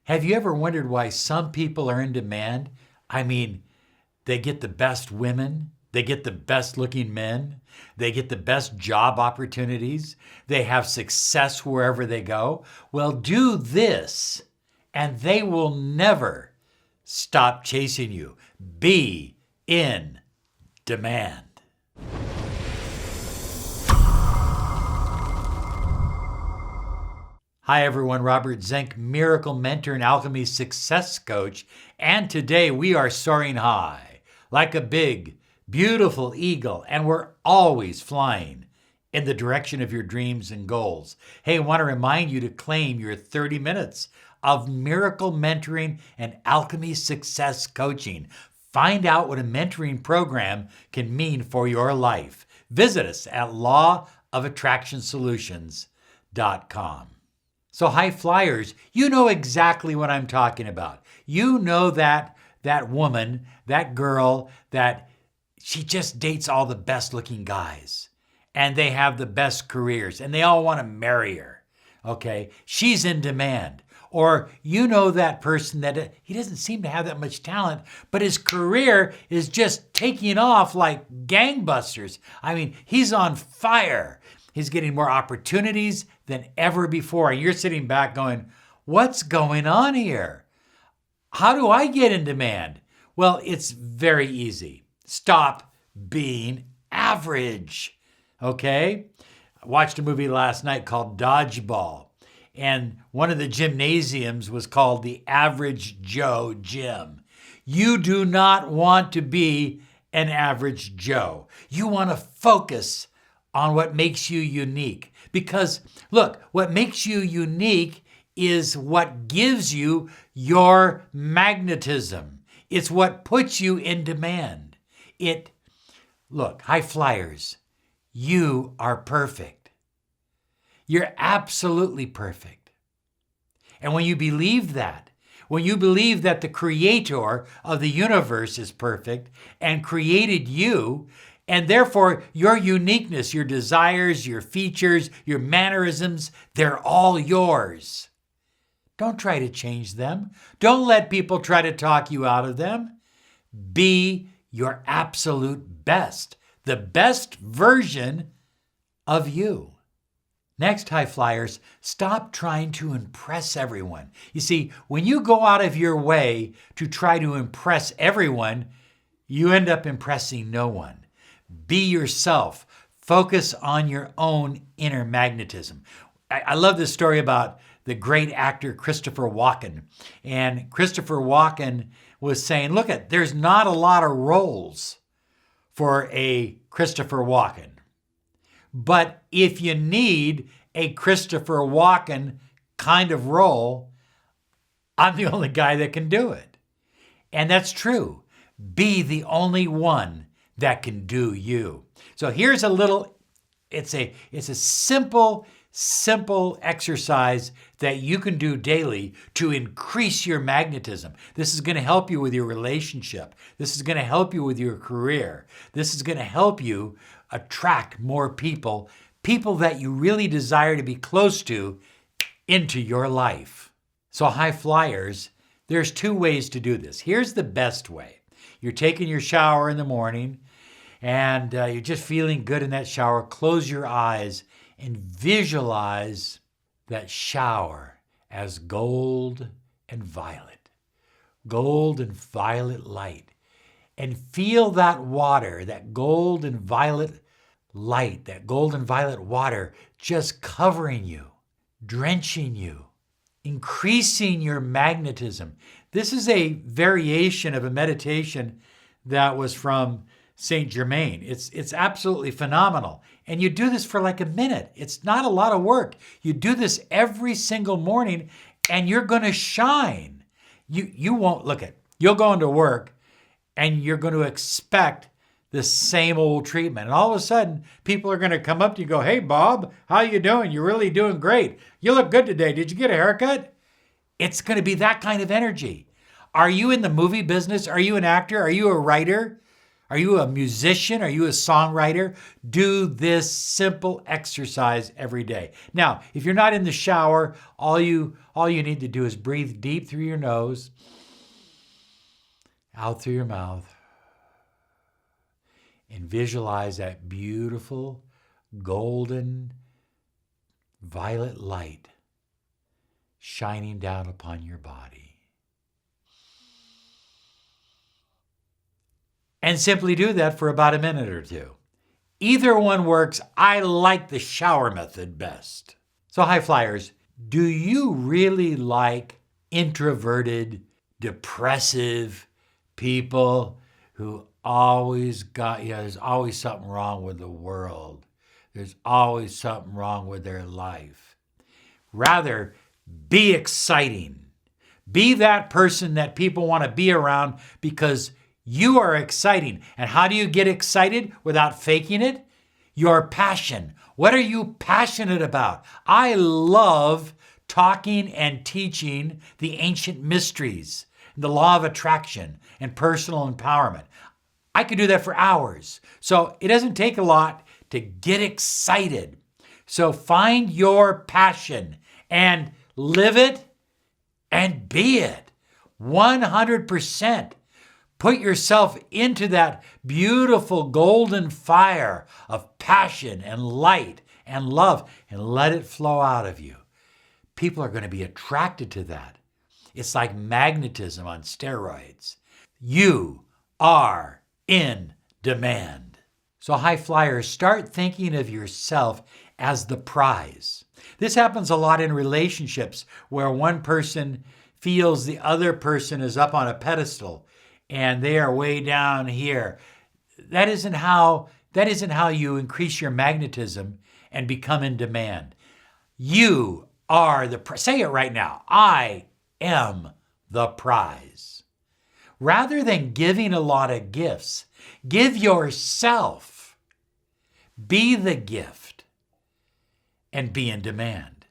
Have you ever wondered why some people are in demand? I mean, they get the best women, they get the best looking men, they get the best job opportunities, they have success wherever they go. Well, do this, and they will never stop chasing you. Be in demand. Hi everyone, Robert Zink, miracle mentor and alchemy success coach. And today we are soaring high like a big, beautiful eagle, and we're always flying in the direction of your dreams and goals. Hey, I want to remind you to claim your 30 minutes of miracle mentoring and alchemy success coaching. Find out what a mentoring program can mean for your life. Visit us at lawofattractionsolutions.com. So high flyers, you know exactly what I'm talking about. You know that woman, that girl, that she just dates all the best looking guys and they have the best careers and they all want to marry her. Okay, she's in demand. Or you know that person that he doesn't seem to have that much talent, but his career is just taking off like gangbusters. I mean, he's on fire. He's getting more opportunities than ever before. And you're sitting back going, what's going on here? How do I get in demand? Well, it's very easy. Stop being average, okay? I watched a movie last night called Dodgeball, and one of the gymnasiums was called the Average Joe Gym. You do not want to be an average Joe. You want to focus on what makes you unique. Because look, what makes you unique is what gives you your magnetism. It's what puts you in demand. Look, high flyers, you are perfect. You're absolutely perfect. And when you believe that, when you believe that the creator of the universe is perfect and created you, and therefore your uniqueness, your desires, your features, your mannerisms, they're all yours. Don't try to change them. Don't let people try to talk you out of them. Be your absolute best, the best version of you. Next, high flyers, stop trying to impress everyone. You see, when you go out of your way to try to impress everyone, you end up impressing no one. Be yourself. Focus on your own inner magnetism. I love this story about the great actor Christopher Walken. And Christopher Walken was saying, look, there's not a lot of roles for a Christopher Walken. But if you need a Christopher Walken kind of role, I'm the only guy that can do it. And that's true. Be the only one that can do you. So here's it's a simple exercise that you can do daily to increase your magnetism. This is going to help you with your relationship. This is going to help you with your career. This is going to help you attract more people that you really desire to be close to into your life. So high flyers, there's two ways to do this. Here's the best way. You're taking your shower in the morning and you're just feeling good in that shower. Close your eyes and visualize that shower as gold and violet light. And feel that water, that gold and violet light, that gold and violet water just covering you, drenching you, increasing your magnetism. This is a variation of a meditation that was from Saint Germain. It's absolutely phenomenal. And you do this for like a minute. It's not a lot of work. You do this every single morning and you're going to shine. You won't you'll go into work and you're going to expect the same old treatment. And all of a sudden, people are going to come up to you and go, hey, Bob, how you doing? You're really doing great. You look good today. Did you get a haircut? It's going to be that kind of energy. Are you in the movie business? Are you an actor? Are you a writer? Are you a musician? Are you a songwriter? Do this simple exercise every day. Now, if you're not in the shower, all you need to do is breathe deep through your nose, out through your mouth, and visualize that beautiful golden violet light shining down upon your body. And simply do that for about a minute or two. Either one works. I like the shower method best. So high flyers, do you really like introverted, depressive people who always there's always something wrong with the world. There's always something wrong with their life. Rather, be exciting. Be that person that people want to be around because you are exciting. And how do you get excited without faking it? Your passion. What are you passionate about? I love talking and teaching the ancient mysteries, the law of attraction, and personal empowerment. I could do that for hours. So it doesn't take a lot to get excited. So find your passion and live it and be it 100%. Put yourself into that beautiful golden fire of passion and light and love and let it flow out of you. People are going to be attracted to that. It's like magnetism on steroids. You are in demand. So high flyers, start thinking of yourself as the prize. This happens a lot in relationships where one person feels the other person is up on a pedestal and they are way down here. That isn't how you increase your magnetism and become in demand. You are say it right now. I am the prize. Rather than giving a lot of gifts, give yourself. Be the gift and be in demand.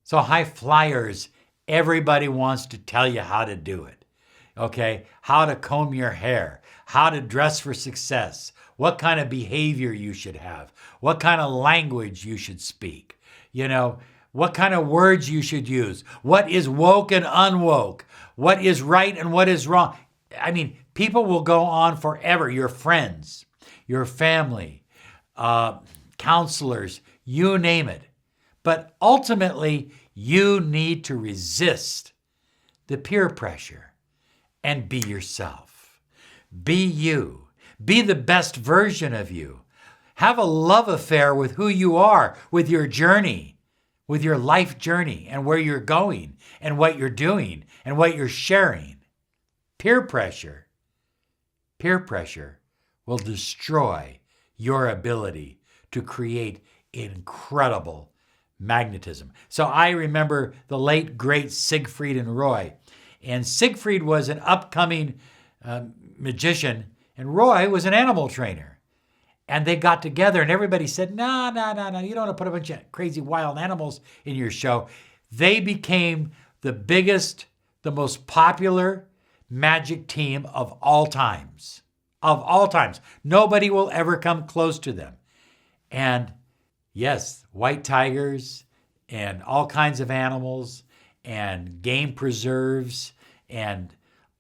So high flyers, everybody wants to tell you how to do it. Okay, how to comb your hair, how to dress for success, what kind of behavior you should have, what kind of language you should speak, what kind of words you should use, what is woke and unwoke, what is right and what is wrong. I mean, people will go on forever. Your friends, your family, counselors, you name it. But ultimately, you need to resist the peer pressure and be yourself. Be you. Be the best version of you. Have a love affair with who you are, with your journey, with your life journey and where you're going and what you're doing and what you're sharing. Peer pressure will destroy your ability to create incredible magnetism. So I remember the late, great Siegfried and Roy. And Siegfried was an upcoming magician, and Roy was an animal trainer. And they got together, and everybody said, no, you don't want to put a bunch of crazy wild animals in your show. They became the biggest, the most popular magic team of all times. Of all times. Nobody will ever come close to them. And yes, white tigers and all kinds of animals and game preserves and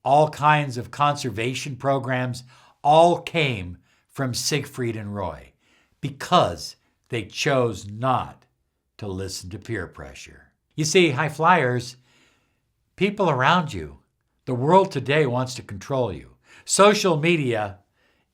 all kinds of conservation programs all came from Siegfried and Roy because they chose not to listen to peer pressure. You see, high flyers, people around you, the world today wants to control you. Social media,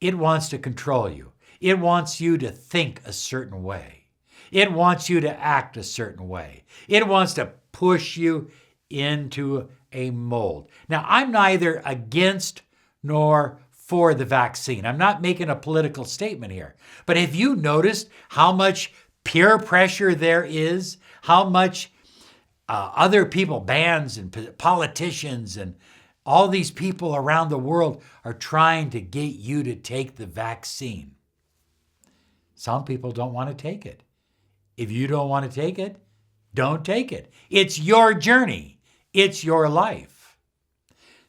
it wants to control you. It wants you to think a certain way. It wants you to act a certain way. It wants to push you into a mold. Now, I'm neither against nor for the vaccine. I'm not making a political statement here. But have you noticed how much peer pressure there is? How much other people, bands and politicians and all these people around the world are trying to get you to take the vaccine. Some people don't want to take it. If you don't want to take it, don't take it. It's your journey. It's your life.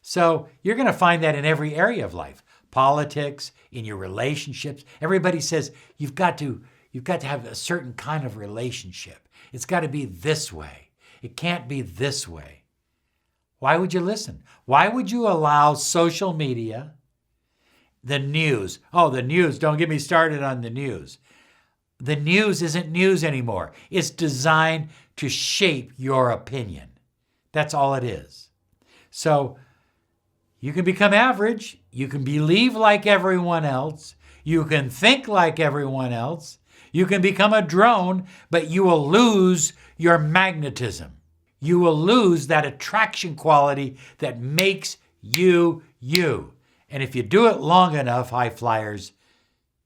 So you're going to find that in every area of life. politics, in your relationships. Everybody says you've got to have a certain kind of relationship. It's got to be this way. It can't be this way. Why would you listen? Why would you allow social media, the news? Oh, the news, don't get me started on the news. The news isn't news anymore. It's designed to shape your opinion. That's all it is. So you can become average. You can believe like everyone else. You can think like everyone else. You can become a drone, but you will lose your magnetism. You will lose that attraction quality that makes you you. And if you do it long enough, high flyers,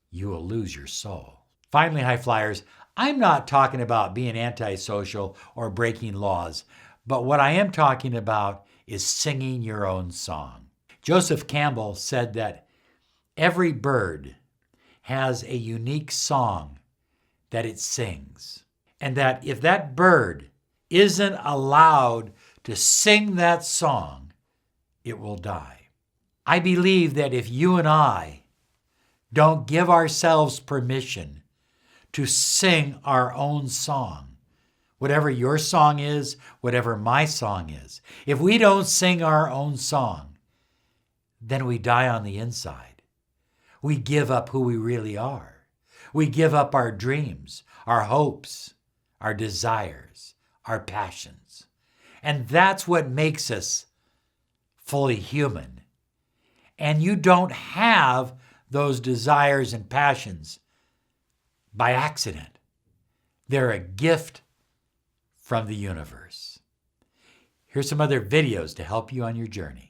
you will lose your soul. Finally, high flyers, I'm not talking about being antisocial or breaking laws, but what I am talking about is singing your own song. Joseph Campbell said that every bird has a unique song that it sings, and that if that bird isn't allowed to sing that song, it will die. I believe that if you and I don't give ourselves permission to sing our own song, whatever your song is, whatever my song is, if we don't sing our own song, then we die on the inside. We give up who we really are. We give up our dreams, our hopes, our desires, our passions. And that's what makes us fully human. And you don't have those desires and passions by accident. They're a gift from the universe. Here's some other videos to help you on your journey.